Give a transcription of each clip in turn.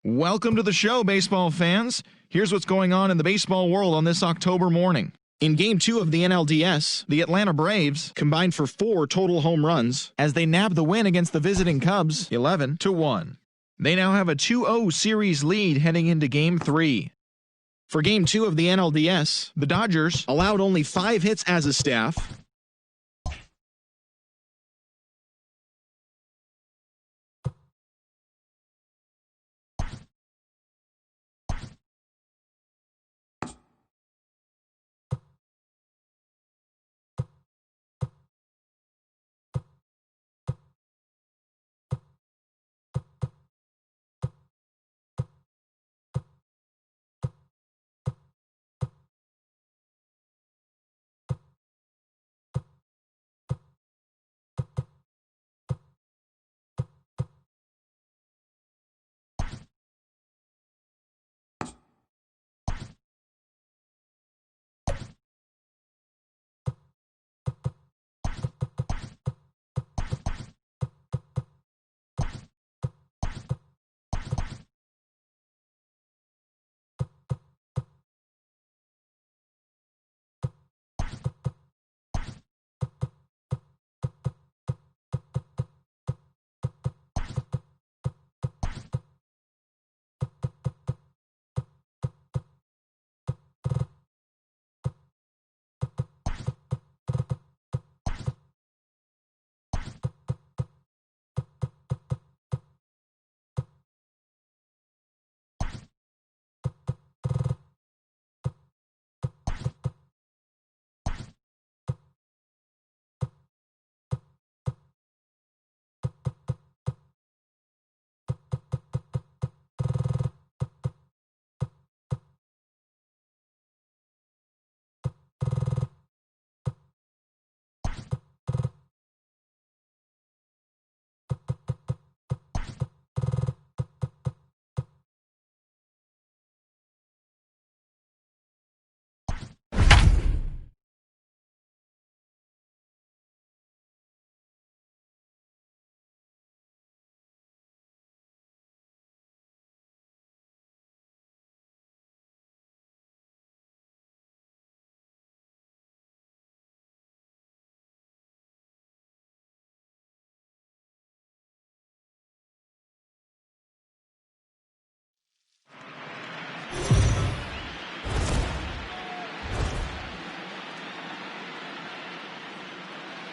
Welcome to the show, baseball fans. Here's what's going on in the baseball world on this October morning. In Game 2 of the NLDS, the Atlanta Braves combined for 4 total home runs as they nabbed the win against the visiting Cubs 11-1. They now have a 2-0 series lead heading into Game 3. For Game 2 of the NLDS, the Dodgers allowed only 5 hits as a staff.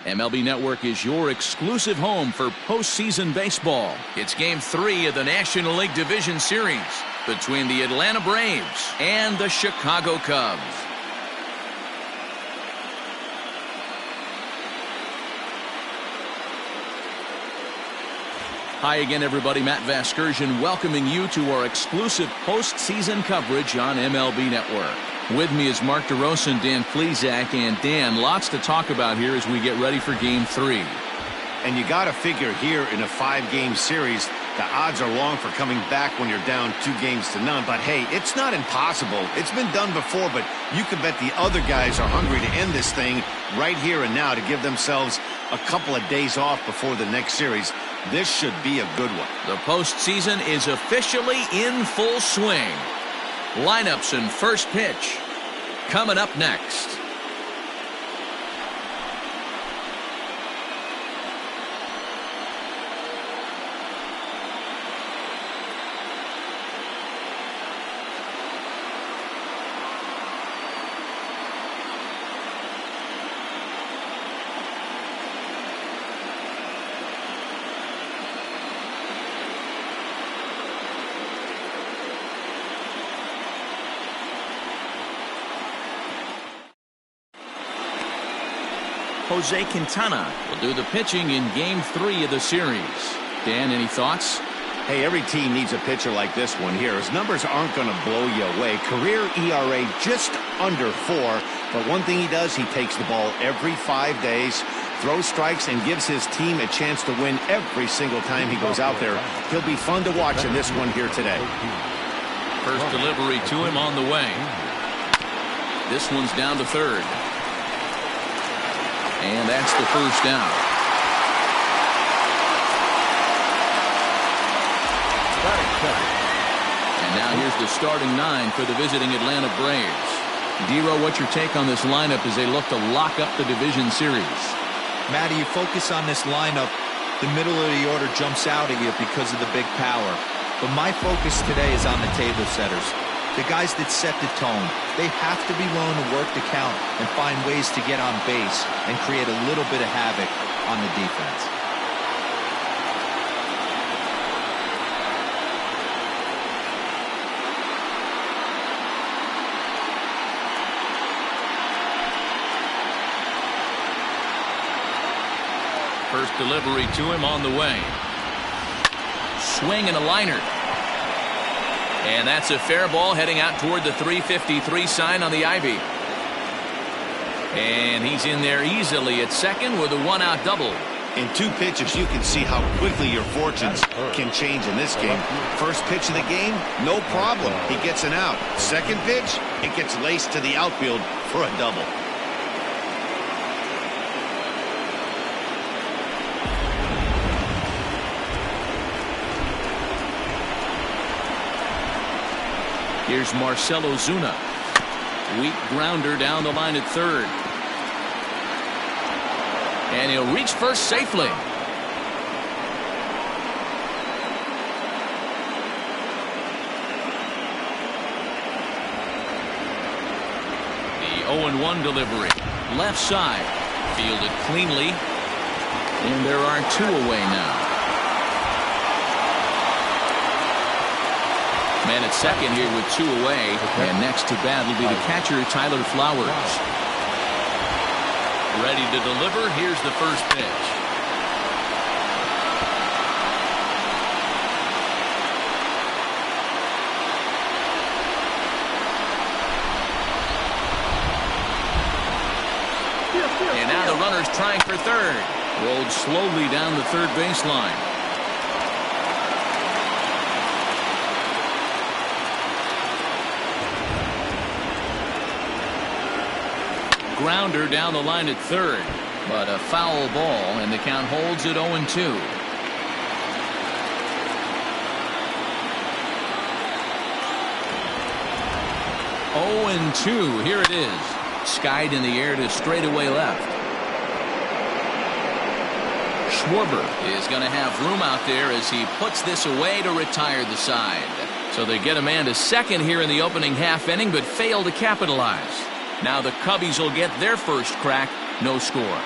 MLB Network is your exclusive home for postseason baseball. It's Game 3 of the National League Division Series between the Atlanta Braves and the Chicago Cubs. Hi again, everybody. Matt Vasgersian welcoming you to our exclusive postseason coverage on MLB Network. With me is Mark DeRosa and Dan Plesac. And Dan, lots to talk about here as we get ready for Game 3. And you got to figure here in a 5-game series, the odds are long for coming back when you're down 2-0. But hey, it's not impossible. It's been done before, but you can bet the other guys are hungry to end this thing right here and now to give themselves a couple of days off before the next series. This should be a good one. The postseason is officially in full swing. Lineups and first pitch coming up next. Jose Quintana will do the pitching in Game 3 of the series. Dan, any thoughts? Hey, every team needs a pitcher like this one here. His numbers aren't going to blow you away. Career ERA just under 4. But one thing he does, he takes the ball every 5 days, throws strikes, and gives his team a chance to win every single time he goes out there. He'll be fun to watch in this one here today. First delivery to him on the way. This one's down to third. And that's the first down. Now here's the starting 9 for the visiting Atlanta Braves. Dero, what's your take on this lineup as they look to lock up the division series? Matty, you focus on this lineup, the middle of the order jumps out at you because of the big power. But my focus today is on the table setters, the guys that set the tone. They have to be willing to work the count and find ways to get on base and create a little bit of havoc on the defense. First delivery to him on the way. Swing and a liner. And that's a fair ball heading out toward the 353 sign on the Ivy. And he's in there easily at second with a one-out double. In 2 pitches, you can see how quickly your fortunes can change in this game. First pitch of the game, no problem. He gets an out. Second pitch, it gets laced to the outfield for a double. Here's Marcell Ozuna. Weak grounder down the line at third. And he'll reach first safely. The 0-1 delivery. Left side. Fielded cleanly. And there are 2 away now. Man at second here with 2 away. And next to bat will be the catcher, Tyler Flowers. Ready to deliver. Here's the first pitch. And now the runner's trying for third. Rolled slowly down the third baseline. Grounder down the line at third, but a foul ball, and the count holds at 0-2. Here it is. Skied in the air to straightaway left. Schwarber is going to have room out there as he puts this away to retire the side. So they get a man to second here in the opening half inning, but fail to capitalize. Now the Cubbies will get their first crack. No score.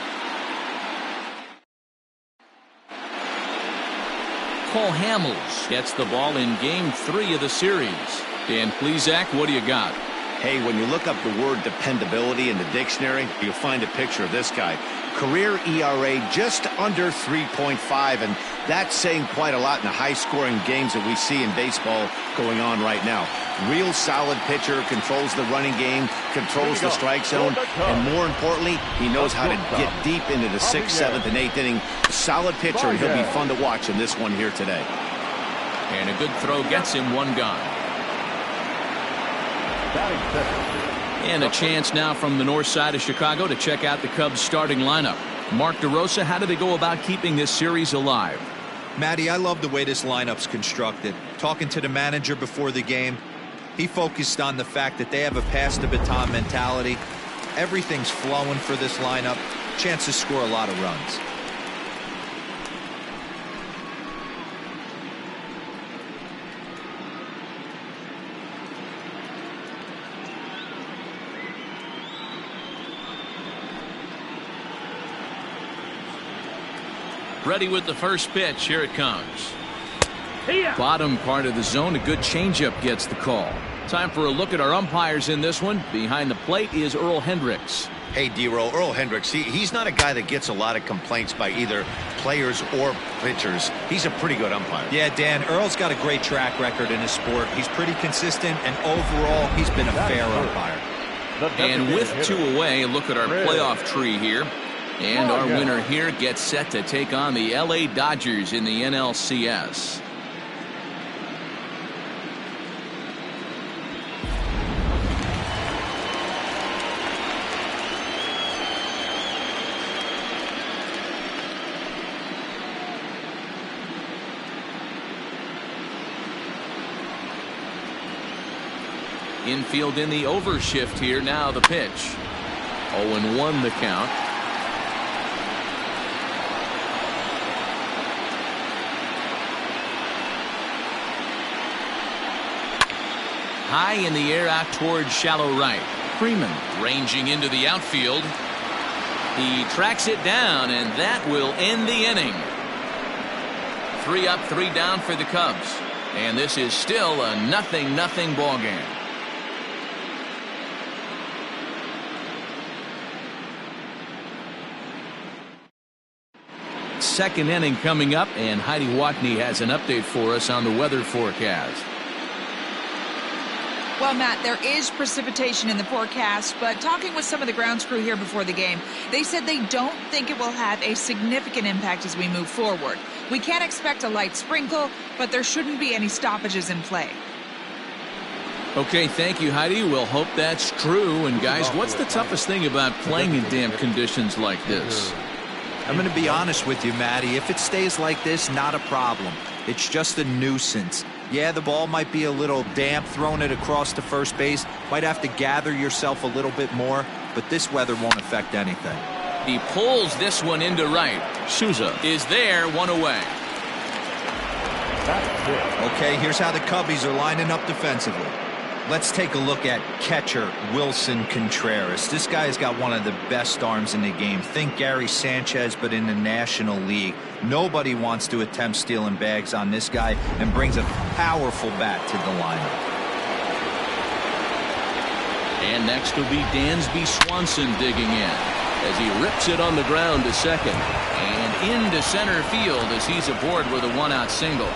Cole Hamels gets the ball in game 3 of the series. Dan Plesac, what do you got? Hey, when you look up the word dependability in the dictionary, you'll find a picture of this guy. Career ERA just under 3.5, and that's saying quite a lot in the high-scoring games that we see in baseball going on right now. Real solid pitcher, controls the running game, controls the strike zone, and more importantly, he knows how to get deep into the 6th, 7th, and 8th inning. Solid pitcher, and he'll be fun to watch in this one here today. And a good throw gets him one gone. And a chance now from the north side of Chicago to check out the Cubs starting lineup. Mark DeRosa, how do they go about keeping this series alive? Matty, I love the way this lineup's constructed. Talking to the manager before the game, he focused on the fact that they have a pass the baton mentality. Everything's flowing for this lineup. Chance to score a lot of runs. Ready with the first pitch. Here it comes. Bottom part of the zone. A good changeup gets the call. Time for a look at our umpires in this one. Behind the plate is Earl Hendricks. Hey, Dero, Earl Hendricks, he's not a guy that gets a lot of complaints by either players or pitchers. He's a pretty good umpire. Yeah, Dan, Earl's got a great track record in his sport. He's pretty consistent, and overall, he's been a fair umpire. And with 2 away, look at our playoff tree here. And our winner here gets set to take on the LA Dodgers in the NLCS. Infield in the overshift here. Now the pitch. 0-1 the count. High in the air out towards shallow right. Freeman ranging into the outfield. He tracks it down, and that will end the inning. 3 up, 3 down for the Cubs. And this is still a 0-0 ball game. Second inning coming up, and Heidi Watney has an update for us on the weather forecast. Well, Matt, there is precipitation in the forecast, but talking with some of the grounds crew here before the game, they said they don't think it will have a significant impact as we move forward. We can't expect a light sprinkle, but there shouldn't be any stoppages in play. Okay, thank you, Heidi. We'll hope that's true. And guys, what's the toughest thing about playing in damp conditions like this? I'm going to be honest with you, Matty. If it stays like this, not a problem. It's just a nuisance. Yeah, the ball might be a little damp, throwing it across to first base. Might have to gather yourself a little bit more, but this weather won't affect anything. He pulls this one into right. Souza is there, 1 away. Okay, here's how the Cubbies are lining up defensively. Let's take a look at catcher Wilson Contreras. This guy's got one of the best arms in the game. Think Gary Sanchez, but in the National League. Nobody wants to attempt stealing bags on this guy, and brings a powerful bat to the lineup. And next will be Dansby Swanson digging in as he rips it on the ground to second and into center field as he's aboard with a 1-out single.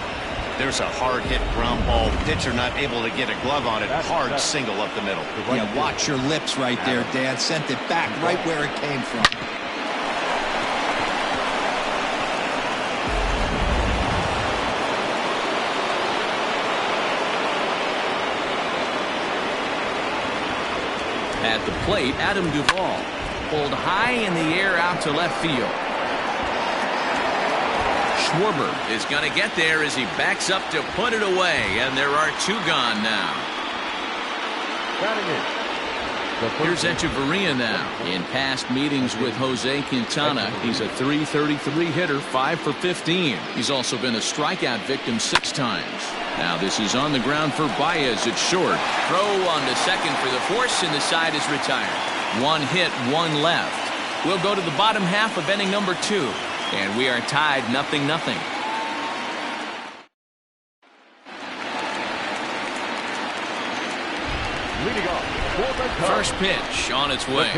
There's a hard hit ground ball. Pitcher not able to get a glove on it. Hard single up the middle. Yeah, watch your lips right there, Dan. Sent it back right where it came from. At the plate, Adam Duvall pulled high in the air out to left field. Schwarber is going to get there as he backs up to put it away, and there are 2 gone now. Here's Echeverria now. In past meetings with Jose Quintana, he's a .333 hitter, 5 for 15. He's also been a strikeout victim 6 times. Now this is on the ground for Baez at short. Throw on to second for the force, and the side is retired. 1 hit, 1 left. We'll go to the bottom half of inning number 2. And we are tied 0-0. Leading off, first pitch on its way.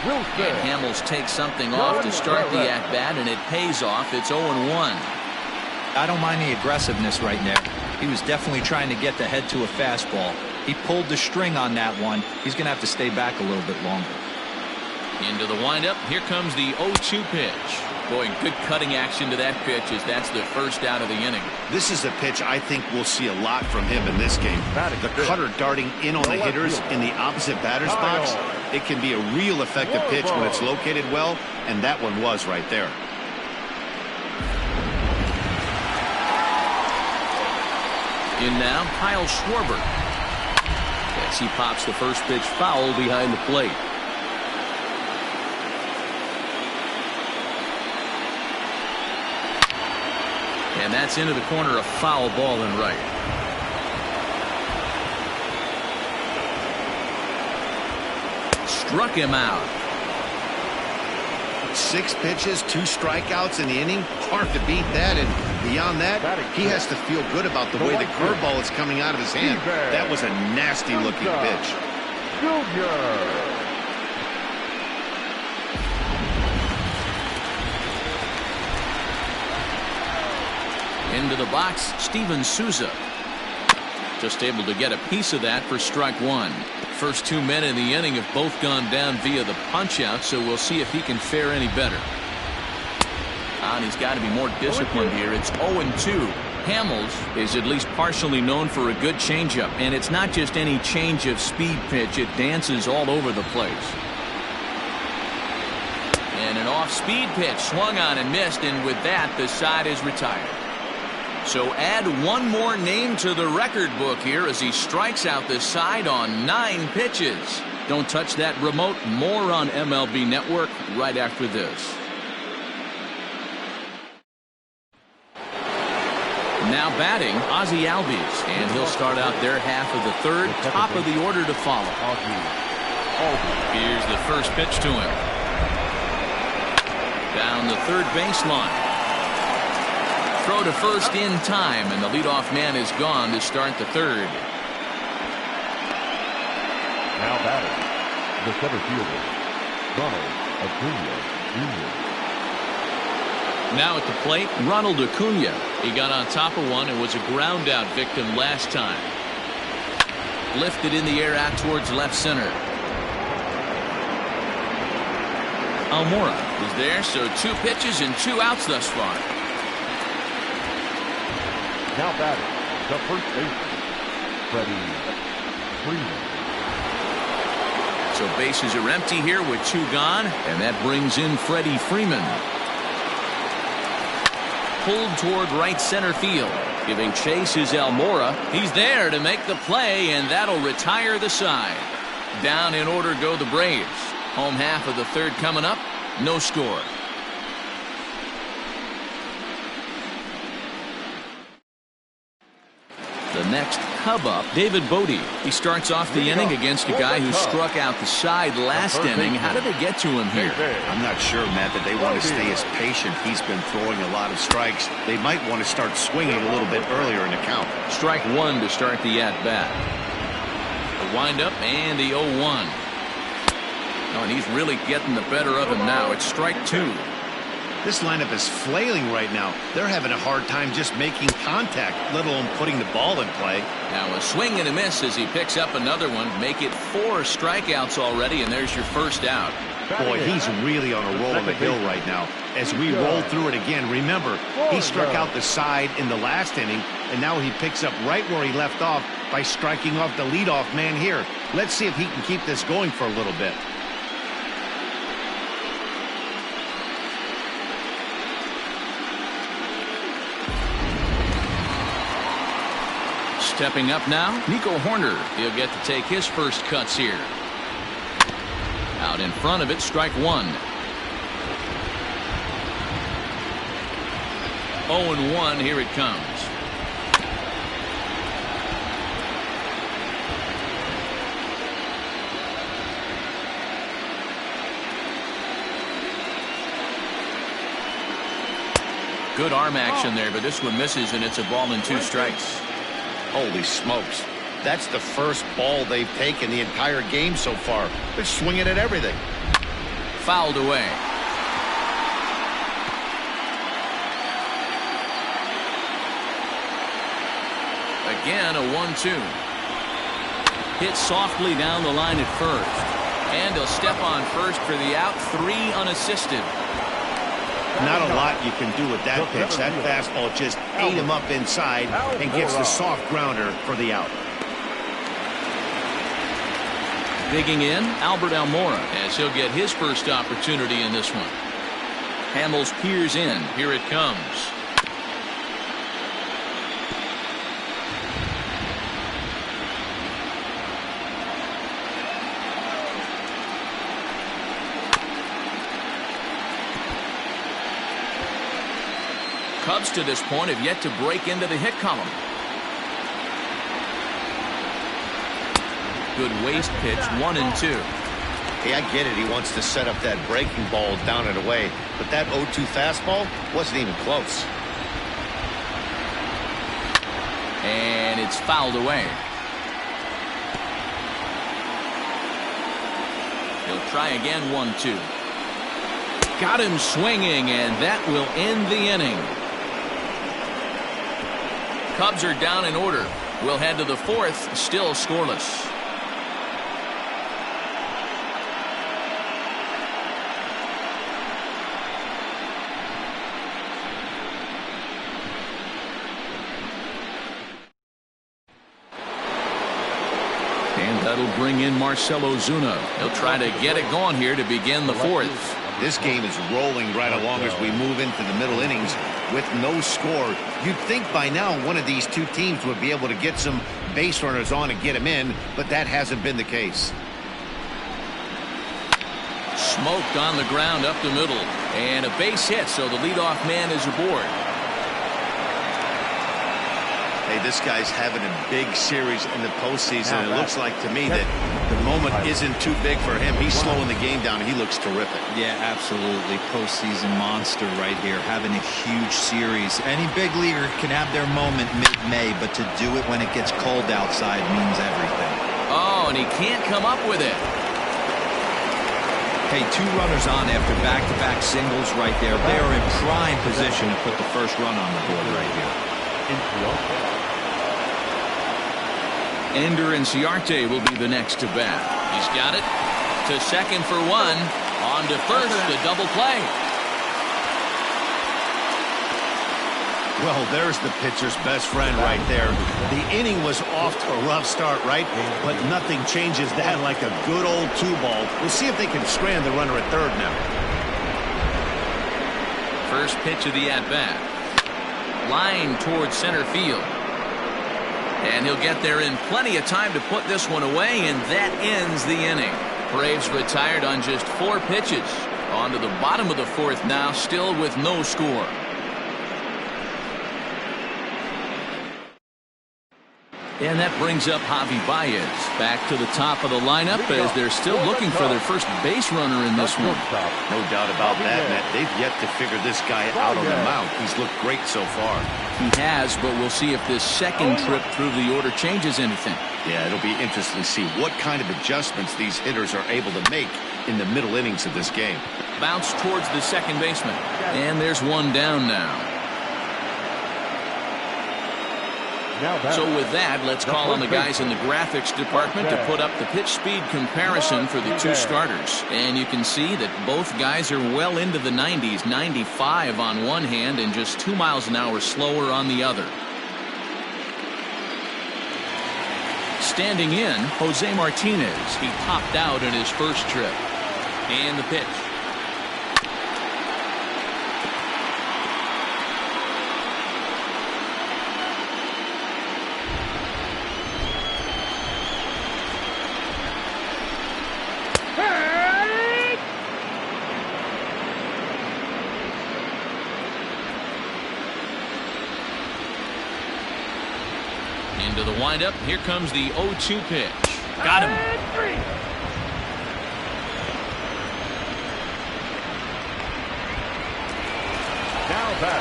And Hamels takes something off to start the at-bat, and it pays off. It's 0-1. I don't mind the aggressiveness right there. He was definitely trying to get the head to a fastball. He pulled the string on that one. He's going to have to stay back a little bit longer. Into the windup. Here comes the 0-2 pitch. Boy, good cutting action to that pitch as that's the first out of the inning. This is a pitch I think we'll see a lot from him in this game. The cutter darting in on the hitters in the opposite batter's box. It can be a real effective pitch when it's located well, and that one was right there. In now, Kyle Schwarber. As he pops the first pitch foul behind the plate. And that's into the corner, a foul ball in right. Struck him out. 6 pitches, 2 strikeouts in the inning. Hard to beat that, and beyond that, he has to feel good about the way the curveball is coming out of his hand. That was a nasty-looking pitch. Into the box, Steven Souza. Just able to get a piece of that for strike 1. First 2 men in the inning have both gone down via the punch-out, so we'll see if he can fare any better. And he's got to be more disciplined here. It's 0-2. Hamels is at least partially known for a good changeup, and it's not just any change of speed pitch. It dances all over the place. And an off-speed pitch swung on and missed, and with that, the side is retired. So add one more name to the record book here as he strikes out this side on 9 pitches. Don't touch that remote. More on MLB Network right after this. Now batting, Ozzie Albies, and he'll start out their half of the third, top of the order to follow. Here's the first pitch to him. Down the third baseline. Throw to first in time, and the leadoff man is gone to start the third. Now batting, the center fielder, Ronald Acuna Jr. Now at the plate, Ronald Acuna. He got on top of one and was a ground out victim last time. Lifted in the air out towards left center. Almora is there, so 2 pitches and 2 outs thus far. Now batting, the first baseman, Freddie Freeman. So bases are empty here with 2 gone, and that brings in Freddie Freeman. Pulled toward right center field. Giving chase is Almora. He's there to make the play, and that'll retire the side. Down in order go the Braves. Home half of the third coming up. No score. The next Cub up, David Bodie. He starts off the inning against a guy who struck out the side last inning. How did they get to him here? I'm not sure, Matt, that they want to stay as patient. He's been throwing a lot of strikes. They might want to start swinging a little bit earlier in the count. Strike 1 to start the at-bat. The windup and the 0-1. Oh, and he's really getting the better of him now. It's strike 2. This lineup is flailing right now. They're having a hard time just making contact, let alone putting the ball in play. Now a swing and a miss as he picks up another one. Make it 4 strikeouts already, and there's your first out. Boy, he's really on a roll on the hill right now. As we roll through it again, remember, he struck out the side in the last inning, and now he picks up right where he left off by striking off the leadoff man here. Let's see if he can keep this going for a little bit. Stepping up now, Nico Horner. He'll get to take his first cuts here. Out in front of it, strike 1. 0-1, here it comes. Good arm action there, but this one misses, and it's a ball and 2 strikes. Holy smokes. That's the first ball they've taken the entire game so far. They're swinging at everything. Fouled away. Again, a 1-2. Hit softly down the line at first. And he'll step on first for the out. 3 unassisted. Not a lot you can do with that pitch. That fastball just ate him up inside and gets the soft grounder for the out. Digging in, Albert Almora, as he'll get his first opportunity in this one. Hamels peers in. Here it comes. Cubs to this point have yet to break into the hit column. Good waist pitch, 1-2. Hey, I get it. He wants to set up that breaking ball down and away, but that 0-2 fastball wasn't even close. And it's fouled away. He'll try again, 1-2. Got him swinging, and that will end the inning. Cubs are down in order. We'll head to the 4th, still scoreless. And That'll bring in Marcell Ozuna. He'll try to get it going here to begin the fourth. This game is rolling right along as we move into the middle innings with no score. You'd think by now one of these two teams would be able to get some base runners on and get them in, but that hasn't been the case. Smoked on the ground up the middle. And a base hit, so the leadoff man is aboard. Hey, this guy's having a big series in the postseason. It looks like to me that the moment isn't too big for him. He's slowing the game down. He looks terrific. Yeah, absolutely. Postseason monster right here, having a huge series. Any big leaguer can have their moment mid-May, but to do it when it gets cold outside means everything. Oh, and he can't come up with it. Hey, two runners on after back-to-back singles right there. They are in prime position to put the first run on the board right here. Ender Inciarte will be the next to bat. He's got it to second for one. On to first, the double play. Well, there's the pitcher's best friend right there. The inning was off to a rough start, right? But nothing changes that like a good old 2-ball. We'll see if they can strand the runner at third now. First pitch of the at-bat. Line towards center field. And he'll get there in plenty of time to put this one away, and that ends the inning. Braves retired on just 4 pitches. On to the bottom of the fourth now, still with no score. And that brings up Javi Baez back to the top of the lineup as they're still looking for their first base runner in this one. No doubt about that, Matt. They've yet to figure this guy out on the mound. He's looked great so far. He has, but we'll see if this second trip through the order changes anything. Yeah, it'll be interesting to see what kind of adjustments these hitters are able to make in the middle innings of this game. Bounce towards the second baseman. And there's one down now. So with that, let's call on the guys in the graphics department to put up the pitch speed comparison for the two starters. And you can see that both guys are well into the 90s, 95 on one hand and just 2 miles an hour slower on the other. Standing in, Jose Martinez. He topped out in his first trip. And the pitch. Into the windup. Here comes the 0-2 pitch. Got him.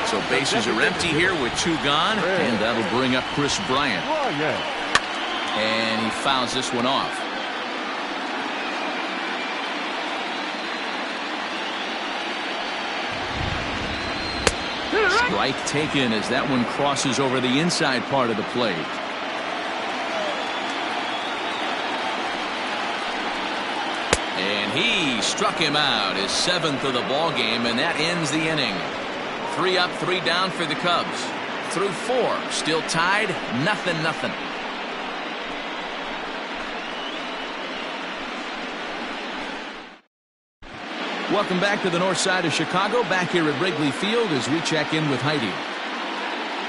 So bases are empty here with 2 gone, and that'll bring up Chris Bryant. And he fouls this one off. Strike taken as that one crosses over the inside part of the plate. And he struck him out, his 7th of the ball game, and that ends the inning. 3 up, 3 down for the Cubs. Through 4, still tied, 0-0. Welcome back to the north side of Chicago, back here at Wrigley Field as we check in with Heidi.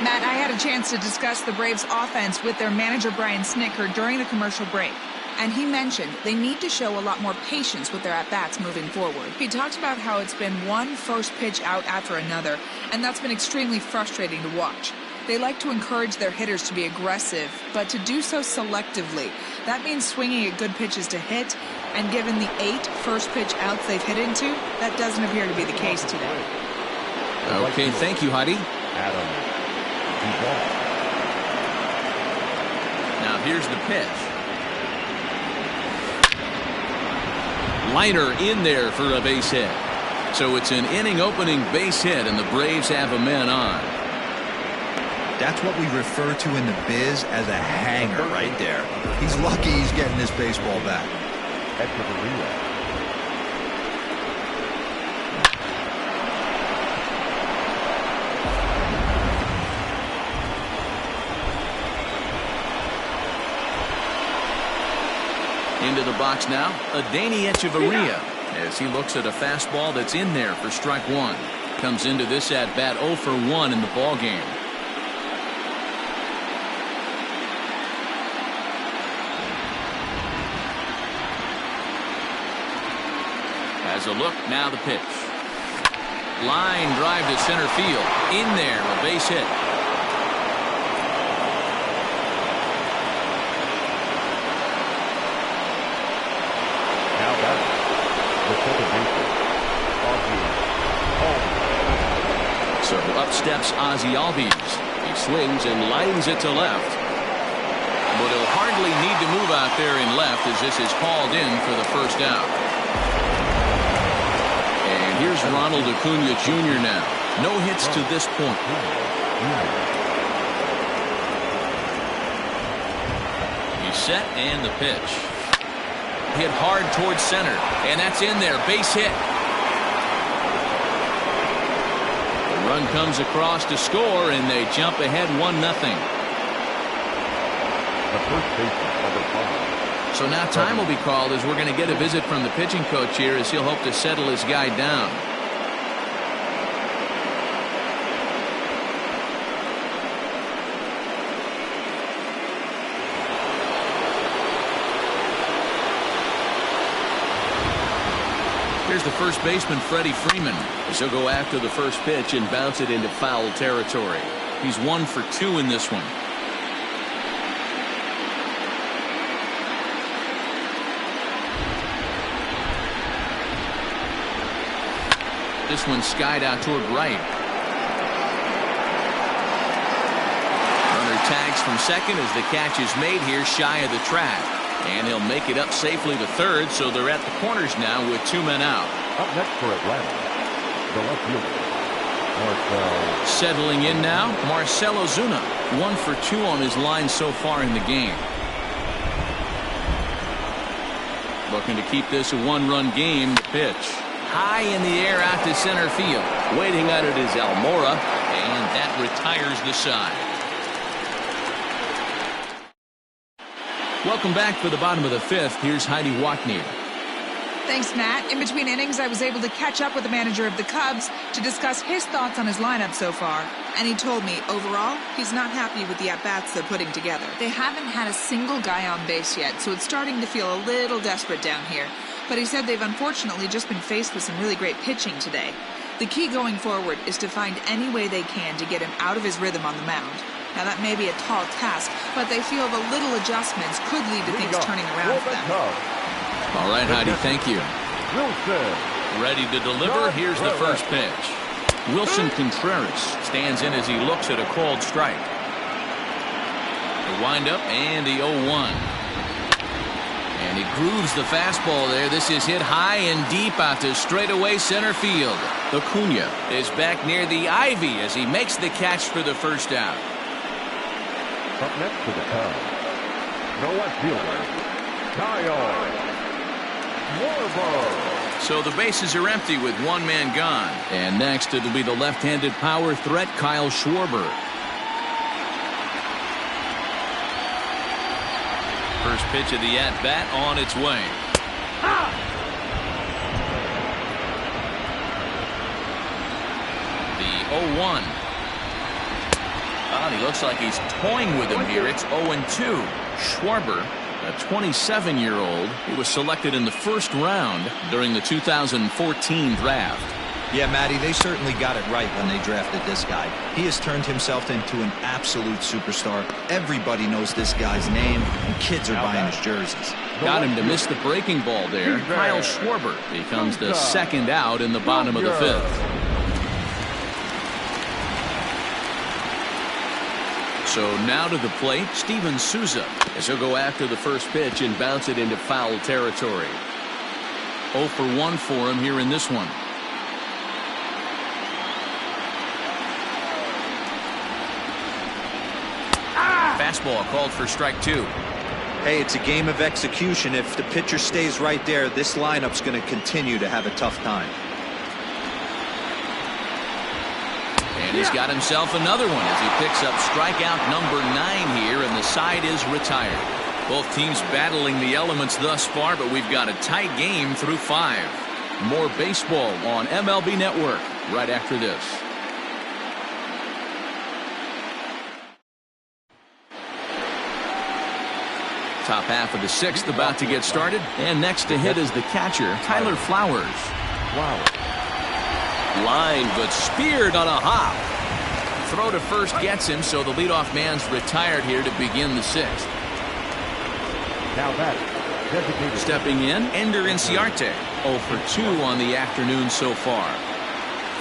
Matt, I had a chance to discuss the Braves offense with their manager Brian Snitker during the commercial break. And he mentioned they need to show a lot more patience with their at-bats moving forward. He talked about how it's been one first pitch out after another, and that's been extremely frustrating to watch. They like to encourage their hitters to be aggressive, but to do so selectively. That means swinging at good pitches to hit, and given the 8 first pitch outs they've hit into, that doesn't appear to be the case today. Okay, thank you, Heidi. Now here's the pitch. Liner in there for a base hit. So it's an inning opening base hit, and the Braves have a man on. That's what we refer to in the biz as a hanger right there. He's lucky he's getting this baseball back. Into the box now, Adani Echeverria, as he looks at a fastball that's in there for strike one. Comes into this at bat 0 for 1 in the ball game. Has a look, now the pitch. Line drive to center field. In there, a base hit. Now that's the second baseman, Ozzie. So up steps Ozzie Albies. He swings and lines it to left. But he'll hardly need to move out there in left as this is hauled in for the first out. And here's Ronald Acuna Jr. now. No hits to this point. He's set and the pitch. Hit hard towards center, and that's in there. Base hit. The run comes across to score, and they jump ahead 1-0. The first baseman, number 5. So now time will be called as we're going to get a visit from the pitching coach here as he'll hope to settle his guy down. Here's the first baseman, Freddie Freeman, as he'll go after the first pitch and bounce it into foul territory. He's 1 for 2 in this one. This one skied out toward right. Runner tags from second as the catch is made here shy of the track. And he'll make it up safely to third, so they're at the corners now with 2 men out. Up next for Atlanta, the left fielder, Marcell. Settling in now, Marcell Ozuna. 1 for 2 on his line so far in the game. Looking to keep this a 1-run game. The pitch. High in the air out to center field. Waiting at it is Almora, and that retires the side. Welcome back for the bottom of the 5th. Here's Heidi Watney. Thanks, Matt. In between innings, I was able to catch up with the manager of the Cubs to discuss his thoughts on his lineup so far. And he told me, overall, he's not happy with the at-bats they're putting together. They haven't had a single guy on base yet, so it's starting to feel a little desperate down here. But he said they've unfortunately just been faced with some really great pitching today. The key going forward is to find any way they can to get him out of his rhythm on the mound. Now, that may be a tall task, but they feel the little adjustments could lead to things turning around for them. All right, Heidi, thank you. Ready to deliver. Here's the first pitch. Wilson Contreras stands in as he looks at a called strike. The windup and the 0-1. And he grooves the fastball there. This is hit high and deep out to straightaway center field. Acuna is back near the ivy as he makes the catch for the first out. Up next to the Cubs, the left fielder, Kyle Schwarber. So the bases are empty with 1 man gone. And next it'll be the left-handed power threat, Kyle Schwarber. First pitch of the at-bat on its way. The 0-1. He looks like he's toying with him here. It's 0-2. Schwarber, a 27-year-old, who was selected in the first round during the 2014 draft. Yeah, Matty, they certainly got it right when they drafted this guy. He has turned himself into an absolute superstar. Everybody knows this guy's name, and kids are buying his jerseys. Got him to miss the breaking ball there. Kyle Schwarber becomes the second out in the bottom of the 5th. So now to the plate, Steven Souza, as he'll go after the first pitch and bounce it into foul territory. 0 for 1 for him here in this one. Fastball called for strike 2. Hey, it's a game of execution. If the pitcher stays right there, this lineup's going to continue to have a tough time. And he's got himself another one as he picks up strikeout number 9 here, and the side is retired. Both teams battling the elements thus far, but we've got a tight game through 5. More baseball on MLB Network right after this. Top half of the 6th about to get started, and next to hit is the catcher, Tyler Flowers. Line, but speared on a hop. Throw to first gets him, so the leadoff man's retired here to begin the 6th. Now that stepping in, Ender Inciarte, 0 for 2 on the afternoon so far.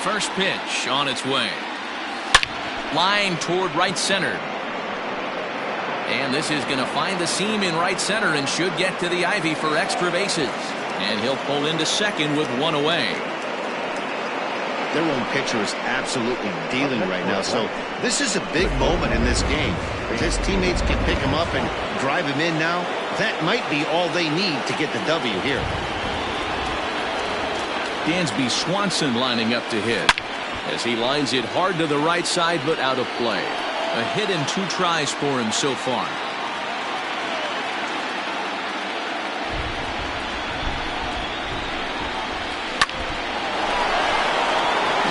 First pitch on its way. Line toward right center. And this is going to find the seam in right center and should get to the ivy for extra bases. And he'll pull into second with 1 away. Their own pitcher is absolutely dealing right now, so this is a big moment in this game. If his teammates can pick him up and drive him in now, that might be all they need to get the W here. Dansby Swanson lining up to hit as he lines it hard to the right side, but out of play. A hit and 2 tries for him so far.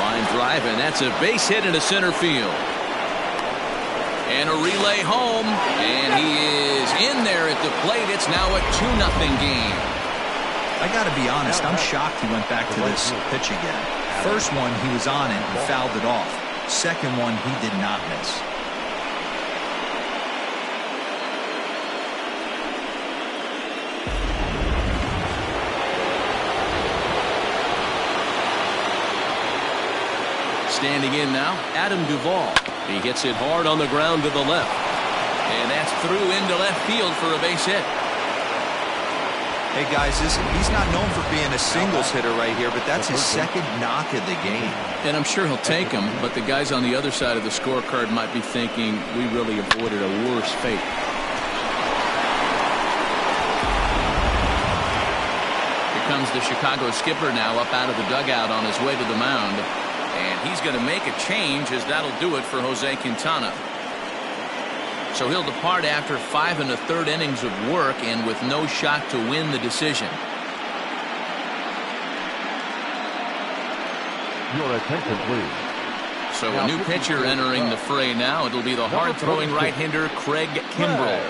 Line drive, and that's a base hit into center field. And a relay home, and he is in there at the plate. It's now a 2-0 game. I got to be honest, I'm shocked he went back to this pitch again. First one, he was on it and fouled it off. Second one, he did not miss. Standing in now, Adam Duvall. He hits it hard on the ground to the left. And that's through into left field for a base hit. Hey guys, he's not known for being a singles hitter right here, but that's his second knock of the game. And I'm sure he'll take him, but the guys on the other side of the scorecard might be thinking we really avoided a worse fate. Here comes the Chicago skipper now up out of the dugout on his way to the mound. And he's going to make a change, as that'll do it for Jose Quintana. So he'll depart after 5 1/3 innings of work and with no shot to win the decision. your attention, please. So a new pitcher entering the fray now. It'll be the hard-throwing right-hander Craig Kimbrell.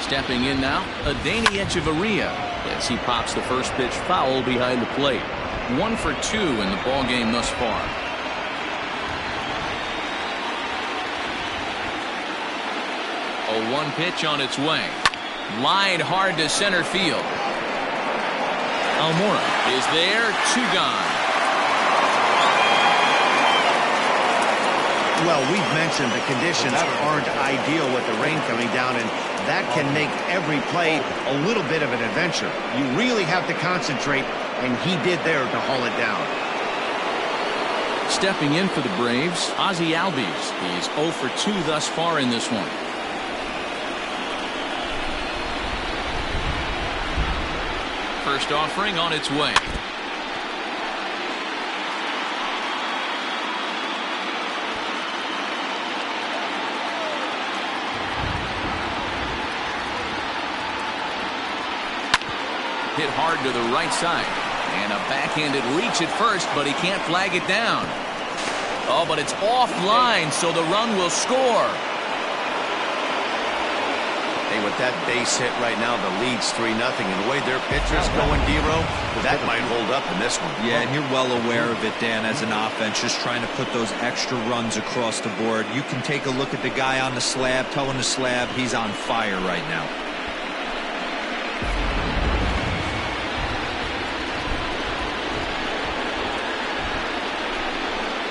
Stepping in now, Adeiny Echeverria as he pops the first pitch foul behind the plate. 1 for 2 in the ball game thus far. A 1 pitch on its way. Lined hard to center field. Almora is there, 2 gone. Well, we've mentioned the conditions aren't ideal with the rain coming down, and that can make every play a little bit of an adventure. You really have to concentrate, and he did there to haul it down. Stepping in for the Braves, Ozzie Albies. He's 0 for 2 thus far in this one. First offering on its way. Hit hard to the right side. And a backhanded reach at first, but he can't flag it down. Oh, but it's offline, so the run will score. Hey, with that base hit right now, the lead's 3-0. And the way their pitcher's going, Dero, that might hold up in this one. Yeah, and you're well aware of it, Dan, as an offense, just trying to put those extra runs across the board. You can take a look at the guy on the slab, towing the slab. He's on fire right now.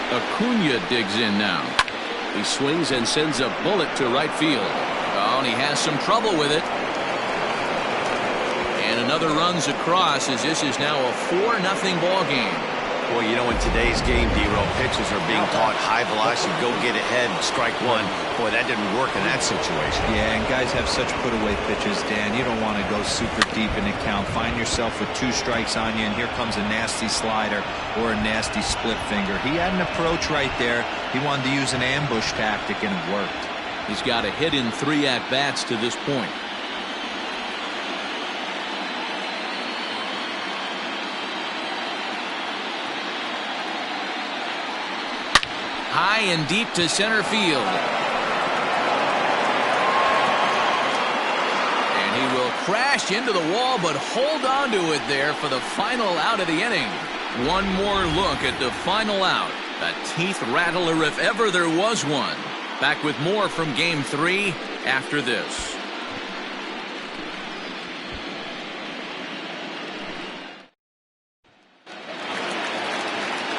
Acuna digs in now. He swings and sends a bullet to right field. Oh, and he has some trouble with it. And another runs across as this is now a 4-0 ball game. Well, you know, in today's game, D-Row, pitchers are being taught high velocity, go get ahead, strike one. Boy, that didn't work in that situation. Yeah, and guys have such put-away pitches, Dan. You don't want to go super deep in the count. Find yourself with 2 strikes on you, and here comes a nasty slider or a nasty split finger. He had an approach right there. He wanted to use an ambush tactic, and it worked. He's got a hit in 3 at-bats to this point. High and deep to center field. And he will crash into the wall, but hold on to it there for the final out of the inning. One more look at the final out. A teeth rattler if ever there was one. Back with more from Game 3 after this.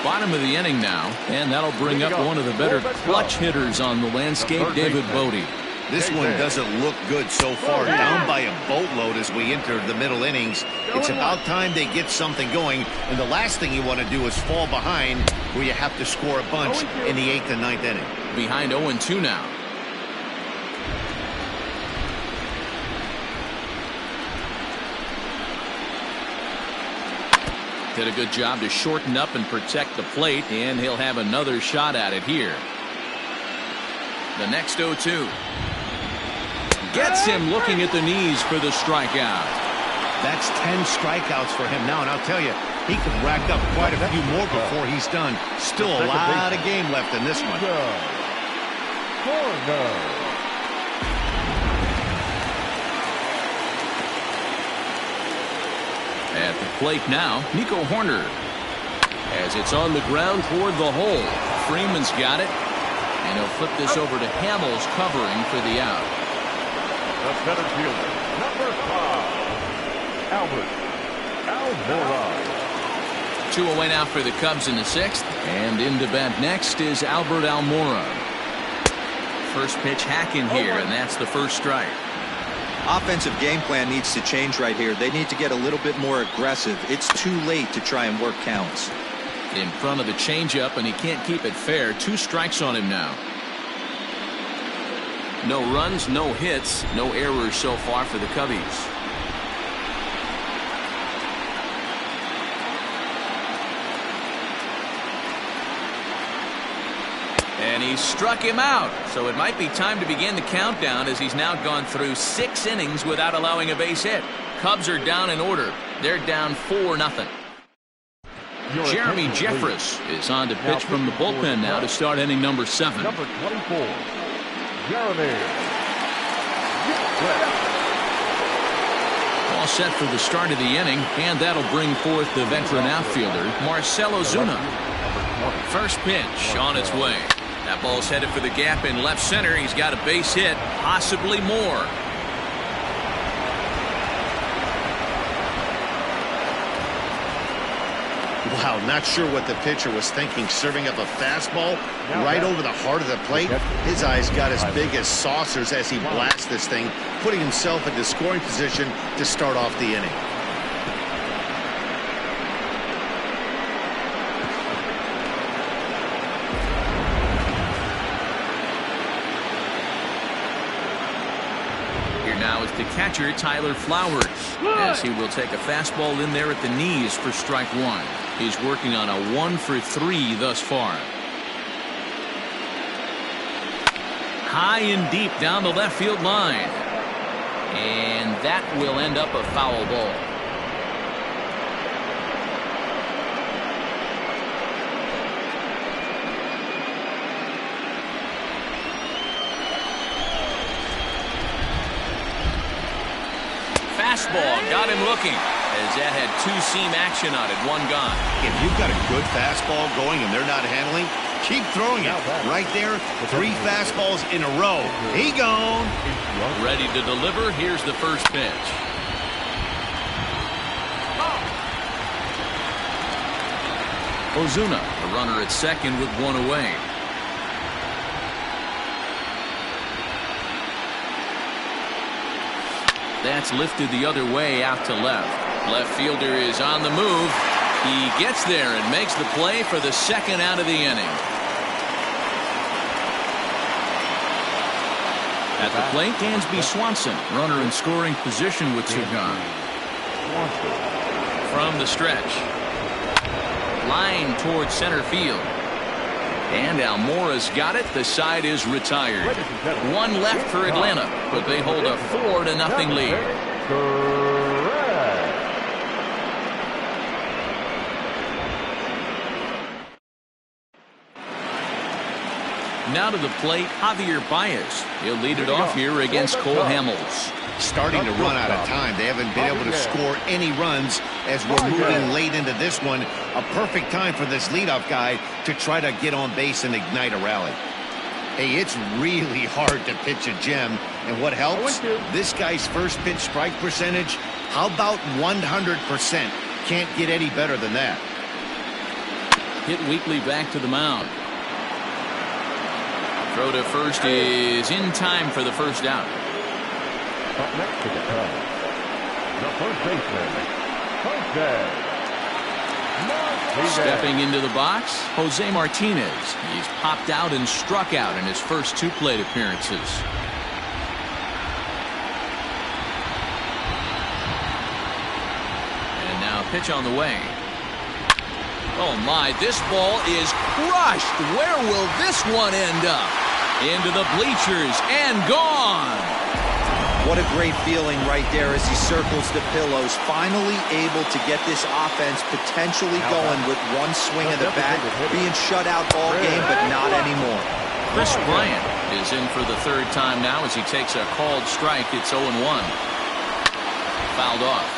Bottom of the inning now, and that'll bring up one of the better clutch hitters on the landscape, David Bodie. This one doesn't look good so far. Down by a boatload as we enter the middle innings. It's about time they get something going, and the last thing you want to do is fall behind where you have to score a bunch in the 8th and 9th inning. Behind 0-2 now. Did a good job to shorten up and protect the plate, and he'll have another shot at it here. The next 0-2. Gets him looking at the knees for the strikeout. That's 10 strikeouts for him now, and I'll tell you, he could rack up quite a few more before he's done. Still a lot of game left in this one. At the plate now, Nico Horner. As it's on the ground toward the hole. Freeman's got it. And he'll flip this over to Hamels covering for the out. The center fielder, number 5, Albert Almora. 2 away now for the Cubs in the 6th. And into bat next is Albert Almora. First pitch hacking here, and that's the first strike. Offensive game plan needs to change right here. They need to get a little bit more aggressive. It's too late to try and work counts. In front of the changeup, and he can't keep it fair. 2 strikes on him now. No runs, no hits, no errors so far for the Cubbies. And he struck him out. So it might be time to begin the countdown as he's now gone through 6 innings without allowing a base hit. Cubs are down in order. They're down 4-0. Jeremy Jeffress is on to pitch from the bullpen now to start inning number 7. Number 24, Jeremy Jeffress. All set for the start of the inning, and that'll bring forth the veteran outfielder, Marcell Ozuna. First pitch on its way. That ball's headed for the gap in left center. He's got a base hit, possibly more. Wow, not sure what the pitcher was thinking, serving up a fastball right over the heart of the plate. His eyes got as big as saucers as he blasts this thing, putting himself into scoring position to start off the inning. Now is the catcher, Tyler Flowers, as he will take a fastball in there at the knees for strike 1. He's working on a 1 for 3 thus far. High and deep down the left field line. And that will end up a foul ball. Fastball got him looking as that had 2-seam action on it. 1 gone. If you've got a good fastball going and they're not handling, keep throwing it. Right there, 3 fastballs in a row. He gone. Ready to deliver. Here's the first pitch. Ozuna, a runner at second with 1 away. That's lifted the other way out to left. Left fielder is on the move. He gets there and makes the play for the second out of the inning. At the plate, Dansby Swanson, runner in scoring position with two gone. From the stretch. Line towards center field. And Almora's got it. The side is retired. One left for Atlanta, but they hold a 4-0 lead. Now to the plate, Javier Baez. He'll lead it off here against Cole Hamels. Starting to run out of time. They haven't been able to score any runs as we're moving late into this one. A perfect time for this leadoff guy to try to get on base and ignite a rally. Hey, it's really hard to pitch a gem. And what helps? This guy's first pitch strike percentage, how about 100%? Can't get any better than that. Hit weakly back to the mound. Throw to first is in time for the first out. Up next to the first baseman, Jose. Stepping into the box, Jose Martinez. He's popped out and struck out in his first two plate appearances. And now pitch on the way. Oh my, this ball is crushed. Where will this one end up? Into the bleachers and gone. What a great feeling right there as he circles the pillows. Finally able to get this offense potentially going with one swing of the bat. Being shut out all game, but not anymore. Chris Bryant is in for the third time now as he takes a called strike. It's 0-1. Fouled off.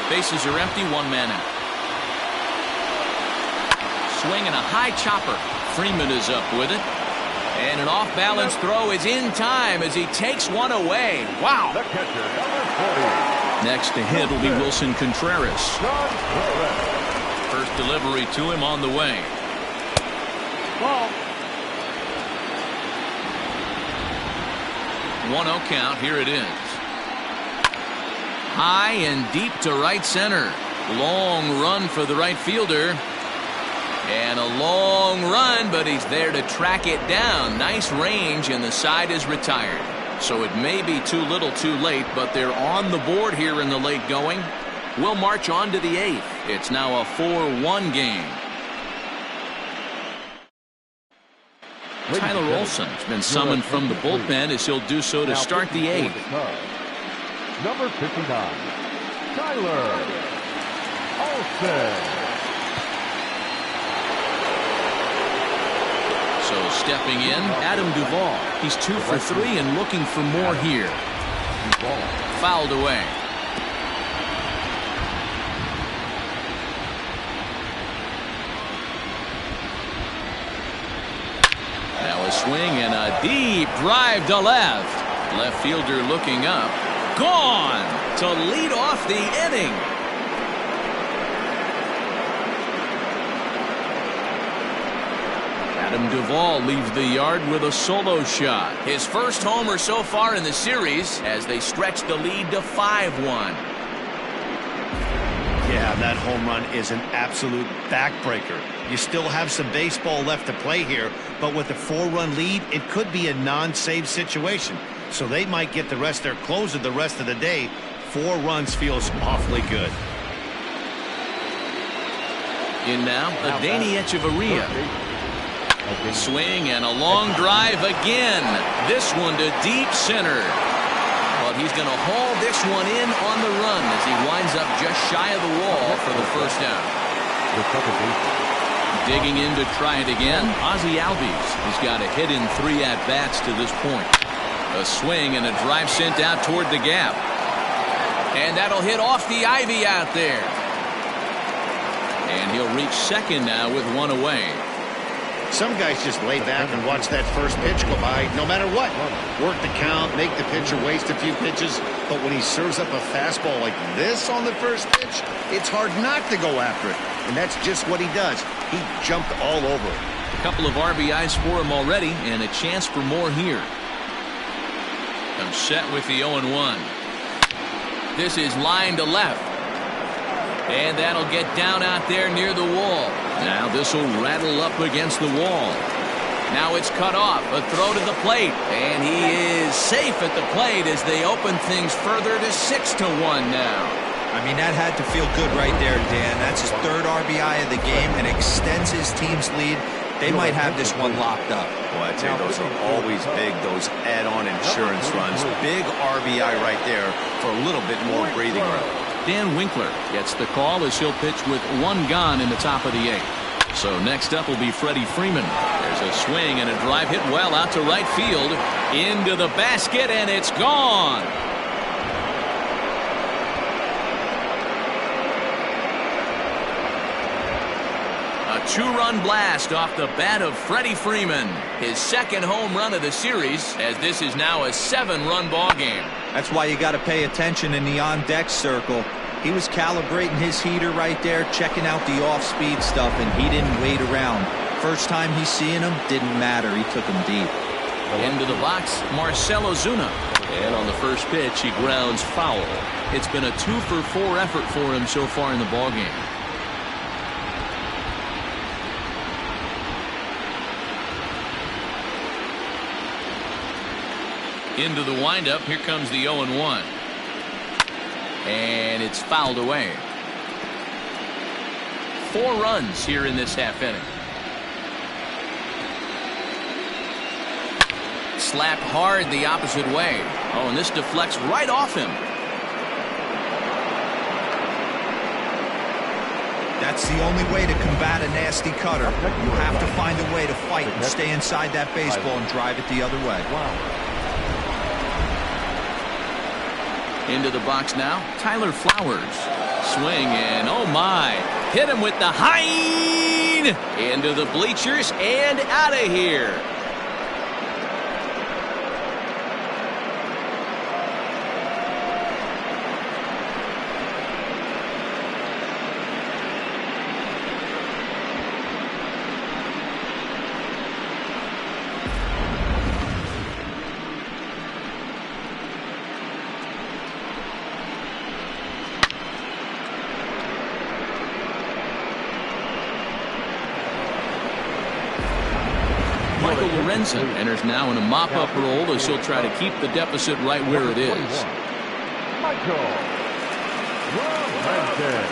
Bases are empty, one man out. Swing and a high chopper. Freeman is up with it. And an off-balance throw is in time as he takes one away. Wow. The catcher, number 40. Next to hit will be Wilson Contreras. First delivery to him on the way. Ball. 1-0 count. Here it is. High and deep to right center. Long run for the right fielder. And a long run, but he's there to track it down. Nice range, and the side is retired. So it may be too little too late, but they're on the board here in the late going. We'll march on to the 8th. It's now a 4-1 game. Tyler Olson's been summoned from the bullpen as he'll do so to start the 8th. Number 59, Tyler Olson. So stepping in, Adam Duvall. He's 2 for 3 and looking for more here. Fouled away. Now a swing and a deep drive to left. Left fielder looking up. Gone to lead off the inning. Adam Duvall leaves the yard with a solo shot. His first homer so far in the series as they stretch the lead to 5-1. Yeah, that home run is an absolute backbreaker. You still have some baseball left to play here, but with a 4-run lead, it could be a non-save situation. So they might get the rest of their closer the rest of the day. 4 runs feels awfully good. In now, Adeiny Echeverria. Swing and a long drive again. This one to deep center. But he's going to haul this one in on the run as he winds up just shy of the wall for the first out. Digging in to try it again, Ozzie Albies. He's got a hit in 3 at-bats to this point. A swing and a drive sent out toward the gap. And that'll hit off the ivy out there. And he'll reach second now with 1 away. Some guys just lay back and watch that first pitch go by no matter what. Work the count, make the pitcher waste a few pitches. But when he serves up a fastball like this on the first pitch, it's hard not to go after it. And that's just what he does. He jumped all over it. A couple of RBIs for him already and a chance for more here. I'm set with the 0-1. This is line to left. And that'll get down out there near the wall. Now this will rattle up against the wall. Now it's cut off. A throw to the plate. And he is safe at the plate as they open things further to 6-1 now. I mean, that had to feel good right there, Dan. That's his third RBI of the game and extends his team's lead. They might have this one locked up. Well, I tell you, those are always big, those add-on insurance runs. Big RBI right there for a little bit more breathing room. Dan Winkler gets the call as he'll pitch with one gone in the top of the 8th. So next up will be Freddie Freeman. There's a swing and a drive hit well out to right field. Into the basket, and it's gone. A 2-run blast off the bat of Freddie Freeman. His second home run of the series, as this is now a 7-run ball game. That's why you got to pay attention in the on-deck circle. He was calibrating his heater right there, checking out the off-speed stuff, and he didn't wait around. First time he's seeing him, didn't matter. He took him deep. Into the box, Marcell Ozuna. And on the first pitch, he grounds foul. It's been a 2-for-4 effort for him so far in the ball game. Into the windup, here comes the 0-1. And it's fouled away. 4 runs here in this half inning. Slapped hard the opposite way. Oh, and this deflects right off him. That's the only way to combat a nasty cutter. You have to find a way to fight and stay inside that baseball and drive it the other way. Into the box now, Tyler Flowers. Swing and oh my, hit him with the hind. Into the bleachers and out of here. Lorenzen enters now in a mop-up role as he'll try to keep the deficit right where it is. Michael Lorenzen.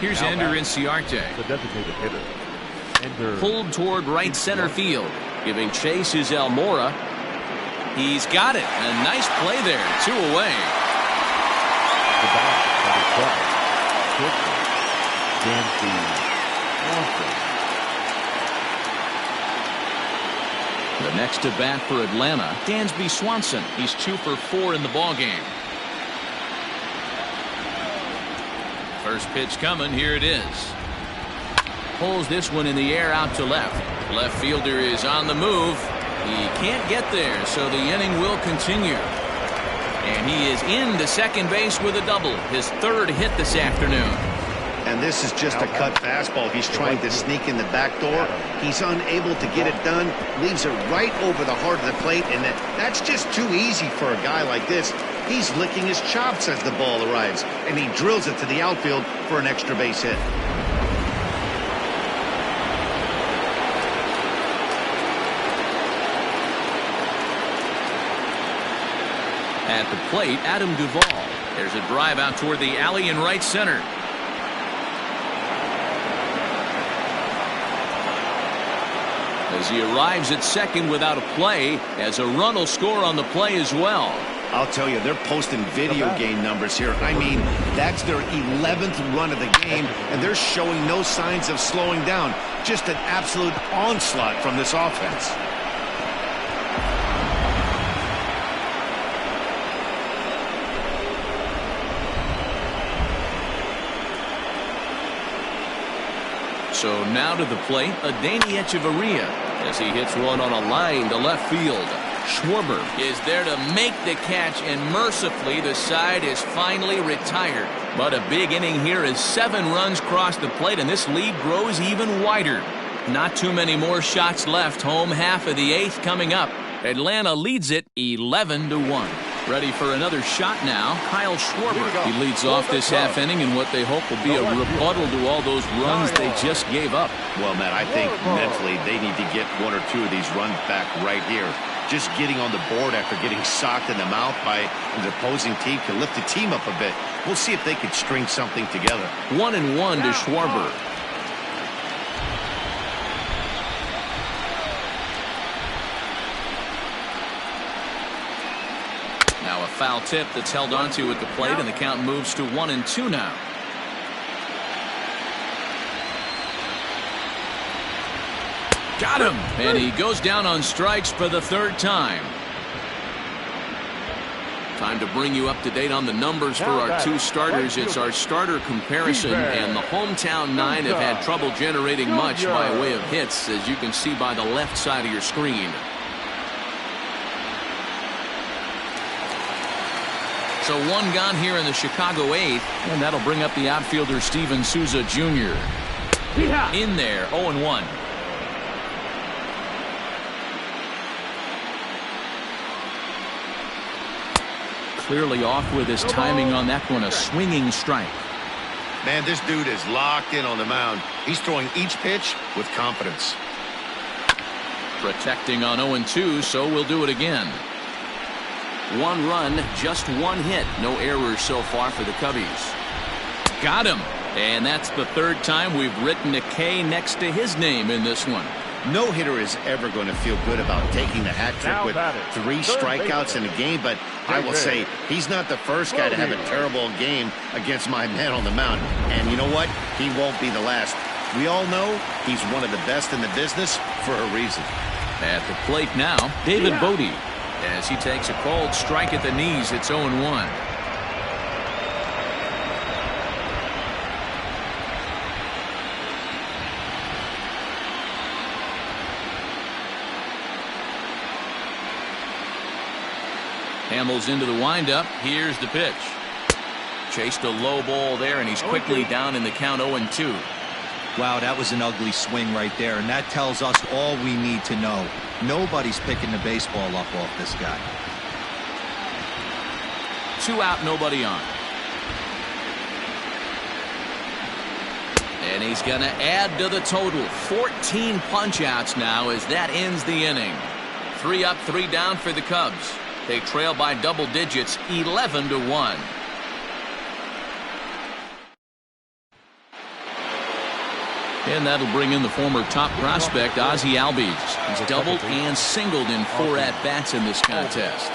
Here's Ender Inciarte. The designated hitter. Pulled toward right center field. Giving chase is Almora. He's got it. A nice play there. 2 away. The bat, number 12, The next to bat for Atlanta, Dansby Swanson. He's 2 for 4 in the ball game. First pitch coming. Here it is. Pulls this one in the air out to left. Left fielder is on the move. He can't get there, so the inning will continue. And he is into second base with a double, his 3rd hit this afternoon. And this is just a cut fastball. He's trying to sneak in the back door. He's unable to get it done. Leaves it right over the heart of the plate, and that's just too easy for a guy like this. He's licking his chops as the ball arrives, and he drills it to the outfield for an extra base hit. At the plate, Adam Duvall. There's a drive out toward the alley in right center. As he arrives at second without a play, as a run will score on the play as well. I'll tell you, they're posting video game numbers here. I mean, that's their 11th run of the game, and they're showing no signs of slowing down. Just an absolute onslaught from this offense. So now to the plate, Adeiny Echeverria, as he hits one on a line to left field. Schwarber is there to make the catch, and mercifully the side is finally retired. But a big inning here as 7 runs cross the plate, and this lead grows even wider. Not too many more shots left. Home half of the 8th coming up. Atlanta leads it 11-1. Ready for another shot now, Kyle Schwarber. He leads off this half inning in what they hope will be a rebuttal to all those runs they just gave up. Well, Matt, I think mentally they need to get 1 or 2 of these runs back right here. Just getting on the board after getting socked in the mouth by an opposing team can lift the team up a bit. We'll see if they can string something together. 1-1 to Schwarber. Now a foul tip that's held onto at the plate, and the count moves to 1-2 now. Got him, and he goes down on strikes for the 3rd time. Time to bring you up to date on the numbers for our 2 starters. It's our starter comparison, and the hometown 9 have had trouble generating much by way of hits, as you can see by the left side of your screen. So 1 gone here in the Chicago 8th, and that'll bring up the outfielder Steven Souza Jr. In there, 0-1. Clearly off with his timing on that one, a swinging strike. Man, this dude is locked in on the mound. He's throwing each pitch with confidence. Protecting on 0-2, so we'll do it again. 1 run, just 1 hit. No errors so far for the Cubbies. Got him. And that's the 3rd time we've written a K next to his name in this one. No hitter is ever going to feel good about taking the hat trick with 3 strikeouts in a game, but I will say he's not the first guy to have a terrible game against my man on the mound. And you know what? He won't be the last. We all know he's one of the best in the business for a reason. At the plate now, David Bodie. As he takes a cold strike at the knees, it's 0-1. Hamels into the windup. Here's the pitch. Chased a low ball there, and he's quickly down in the count 0-2. Wow, that was an ugly swing right there, and that tells us all we need to know. Nobody's picking the baseball up off this guy. 2 out, nobody on. And he's going to add to the total. 14 punch-outs now as that ends the inning. 3 up, 3 down for the Cubs. They trail by double digits, 11-1. And that'll bring in the former top prospect, Ozzie Albies. He's doubled and singled in 4 at-bats in this contest.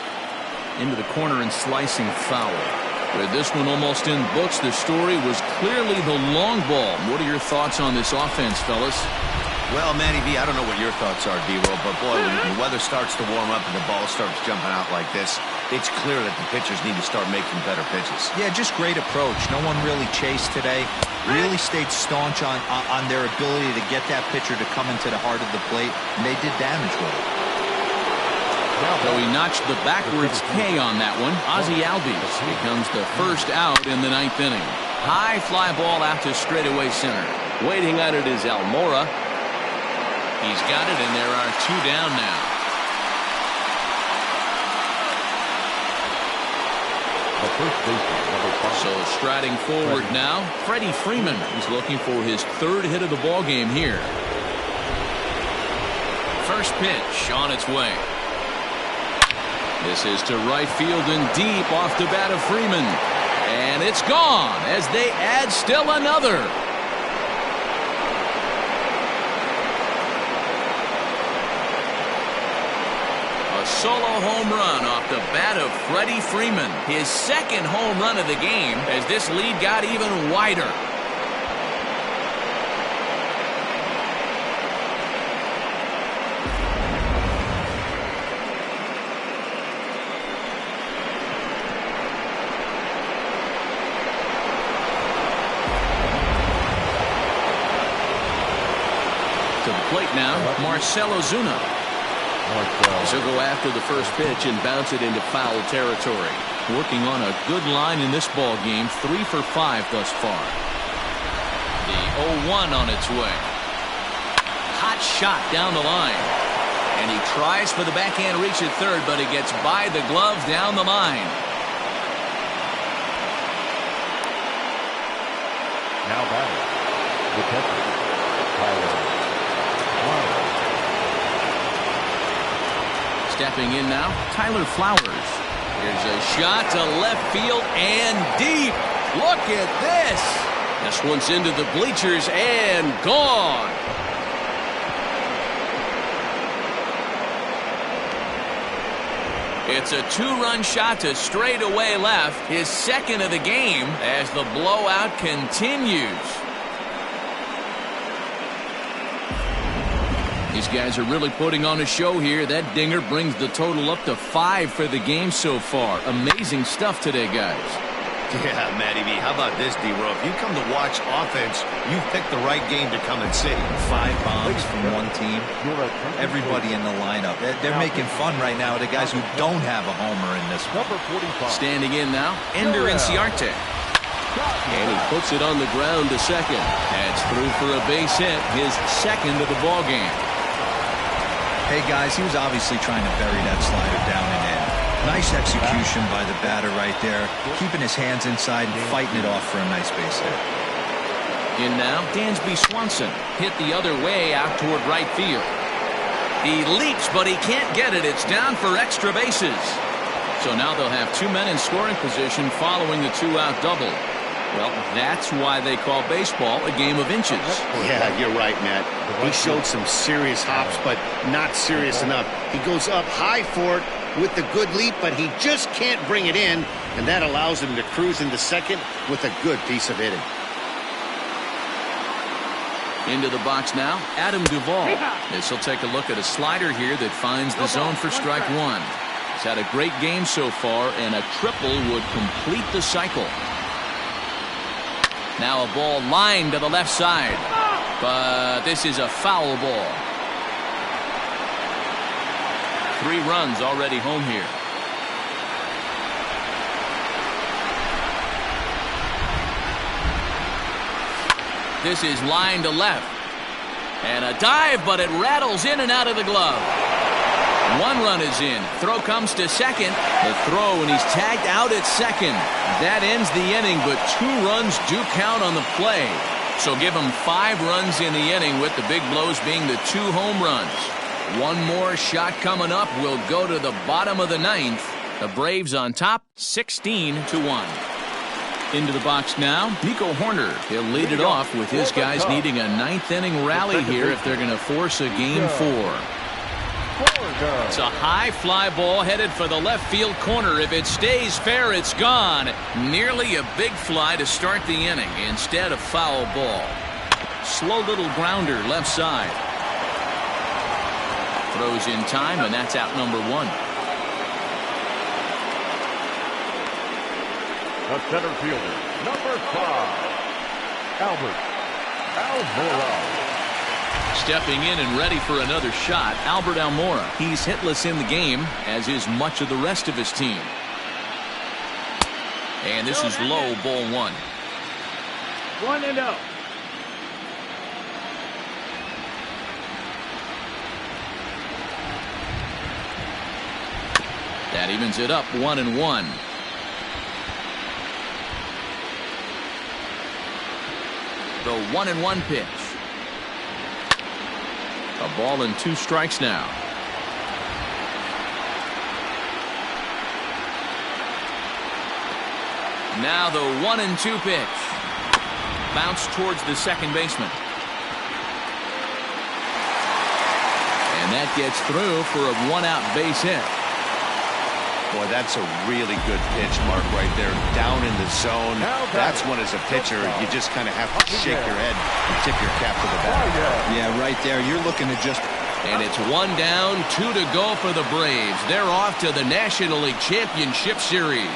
Into the corner and slicing foul. With this one almost in books, the story was clearly the long ball. What are your thoughts on this offense, fellas? Well, Manny V, I don't know what your thoughts are, D-Roll, but boy, when the weather starts to warm up and the ball starts jumping out like this, it's clear that the pitchers need to start making better pitches. Yeah, just great approach. No one really chased today. Really stayed staunch on their ability to get that pitcher to come into the heart of the plate, and they did damage with it. So he notched the backwards K on that one. Ozzie Albies becomes the first out in the 9th inning. High fly ball out to straightaway center. Waiting at it is Almora. He's got it, and there are 2 down now. So striding forward now, Freddie Freeman. He's looking for his 3rd hit of the ball game here. First pitch on its way. This is to right field and deep off the bat of Freeman. And it's gone as they add still another. Solo home run off the bat of Freddie Freeman. His 2nd home run of the game as this lead got even wider. To the plate now, Marcell Ozuna. So go after the first pitch and bounce it into foul territory. Working on a good line in this ball game, 3 for 5 thus far. The 0-1 on its way. Hot shot down the line. And he tries for the backhand reach at third, but it gets by the glove down the line. Now batting, the catcher, Tyler Marcotte. Stepping in now, Tyler Flowers. Here's a shot to left field and deep. Look at this. This one's into the bleachers and gone. It's a 2-run shot to straightaway left, his second of the game as the blowout continues. These guys are really putting on a show here. That dinger brings the total up to 5 for the game so far. Amazing stuff today, guys. Yeah, Matty V, how about this, D-Row? If you come to watch offense, you've picked the right game to come and see. 5 bombs from one team. Everybody in the lineup. They're making fun right now of the guys who don't have a homer in this one. Standing in now, Ender Inciarte. And he puts it on the ground to second. That's through for a base hit, his second of the ball game. Hey, guys, he was obviously trying to bury that slider down and in. Nice execution by the batter right there, keeping his hands inside and fighting it off for a nice base hit. In now, Dansby Swanson hit the other way out toward right field. He leaps, but he can't get it. It's down for extra bases. So now they'll have 2 men in scoring position following the 2-out double. Well, that's why they call baseball a game of inches. Yeah, you're right, Matt. He showed some serious hops, but not serious enough. He goes up high for it with the good leap, but he just can't bring it in, and that allows him to cruise into second with a good piece of hitting. Into the box now, Adam Duvall. This will take a look at a slider here that finds the zone for strike 1. He's had a great game so far, and a triple would complete the cycle. Now a ball lined to the left side, but this is a foul ball. 3 runs already home here. This is line to left. And a dive, but it rattles in and out of the glove. 1 run is in. Throw comes to second. The throw, and he's tagged out at second. That ends the inning, but 2 runs do count on the play. So give him 5 runs in the inning, with the big blows being the 2 home runs. 1 more shot coming up. Will go to the bottom of the 9th. The Braves on top, 16-1. Into the box now, Nico Horner. He'll lead it off with his guys needing a 9th inning rally here if they're going to force a game 4. It's a high fly ball headed for the left field corner. If it stays fair, it's gone. Nearly a big fly to start the inning. Instead, a foul ball. Slow little grounder left side. Throws in time, and that's out number 1. The center fielder, number 5, Albert Almora. Stepping in and ready for another shot, Albert Almora. He's hitless in the game, as is much of the rest of his team. And this is low, ball 1. 1-0. That evens it up, 1-1. The 1-1 pitch. A ball and 2 strikes now. Now the 1-2 pitch. Bounce towards the second baseman. And that gets through for a 1-out base hit. Boy, that's a really good pitch, Mark, right there. Down in the zone. That's when, as a pitcher, you just kind of have to shake your head and tip your cap to the batter. Yeah, right there. You're looking to just... And it's 1 down, 2 to go for the Braves. They're off to the National League Championship Series.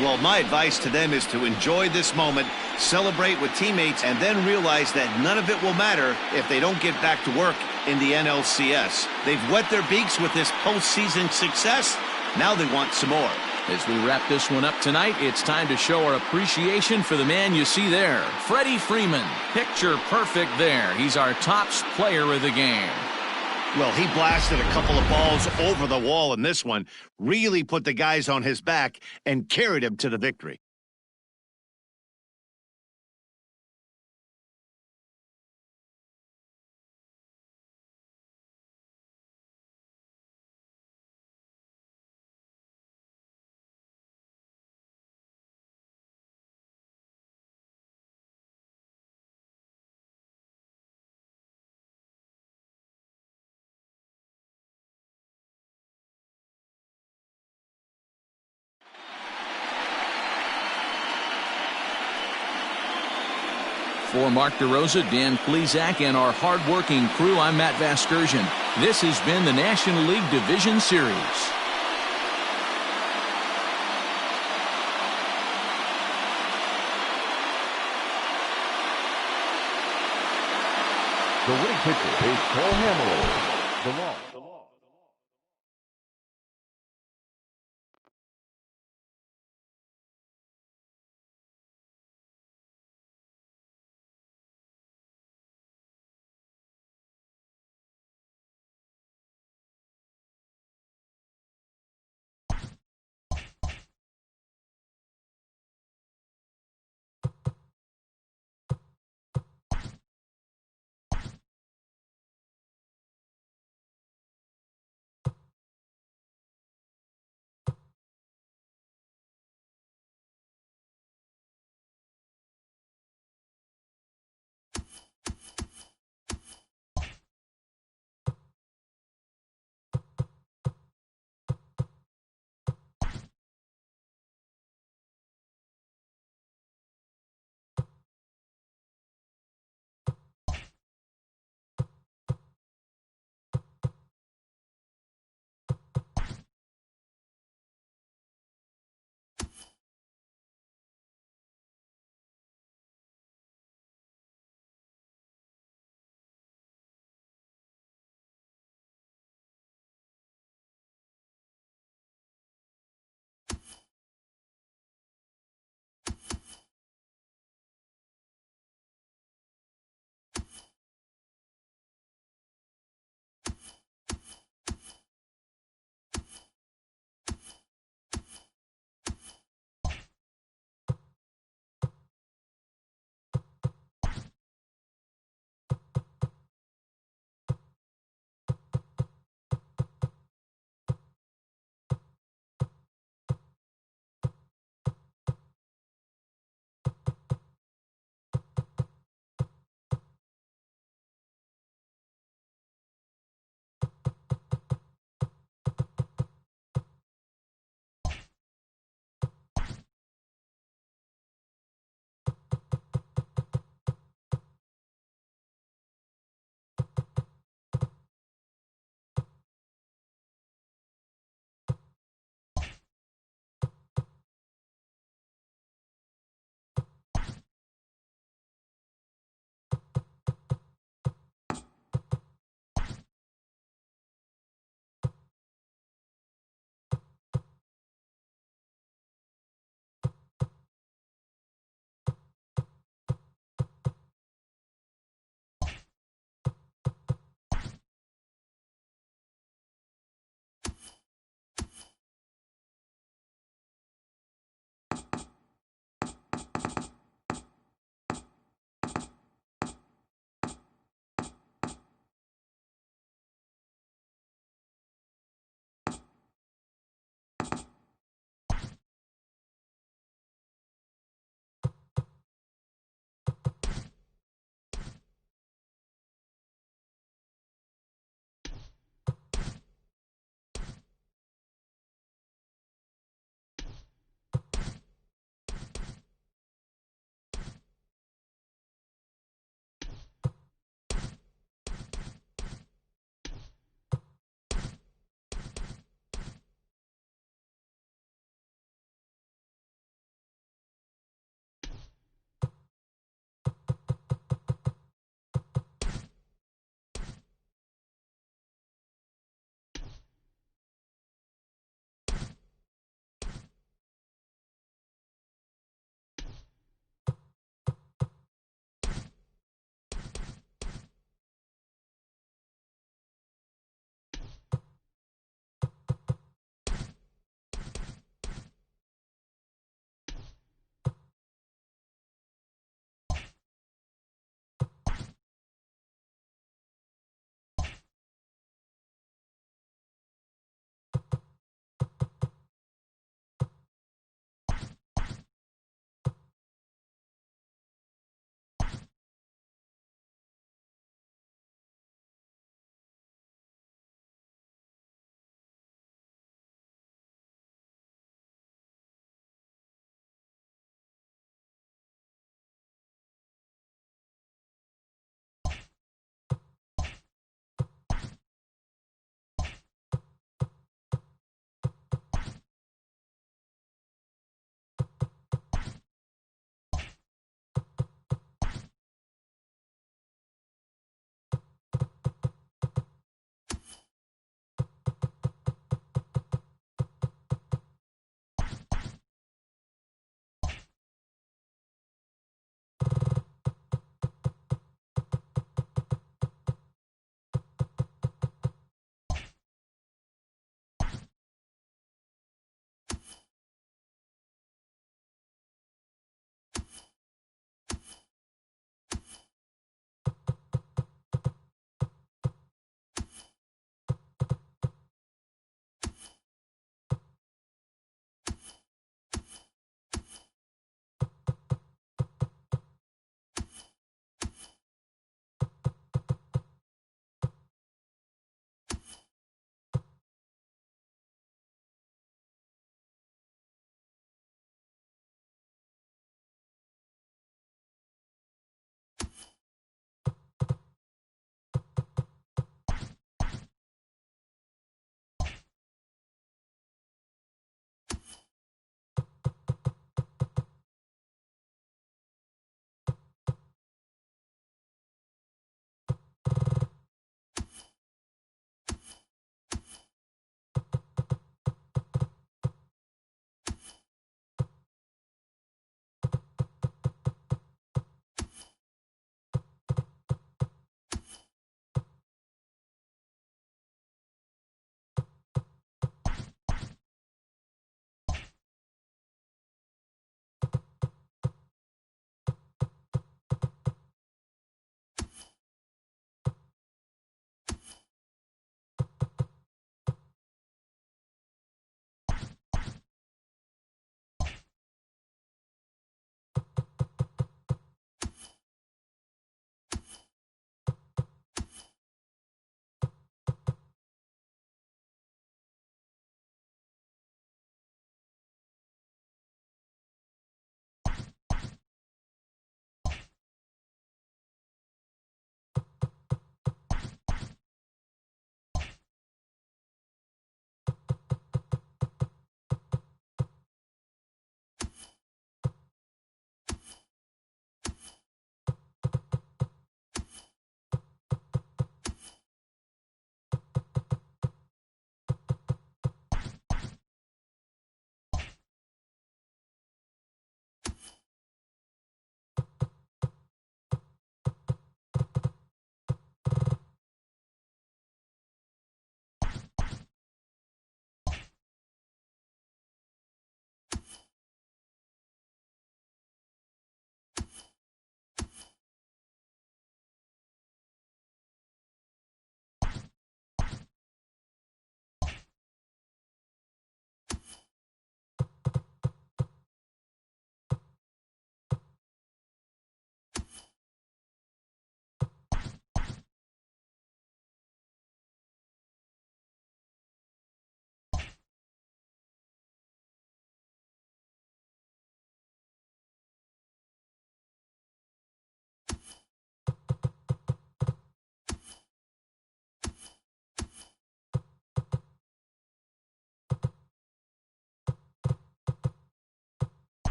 Well, my advice to them is to enjoy this moment, celebrate with teammates, and then realize that none of it will matter if they don't get back to work in the NLCS. They've wet their beaks with this postseason success. Now they want some more. As we wrap this one up tonight, it's time to show our appreciation for the man you see there, Freddie Freeman. Picture perfect there. He's our tops player of the game. Well, he blasted a couple of balls over the wall in this one, really put the guys on his back and carried him to the victory. For Mark DeRosa, Dan Plesac, and our hard-working crew, I'm Matt Vasgersian. This has been the National League Division Series. The winning pitcher is Cole Hamels. The loss.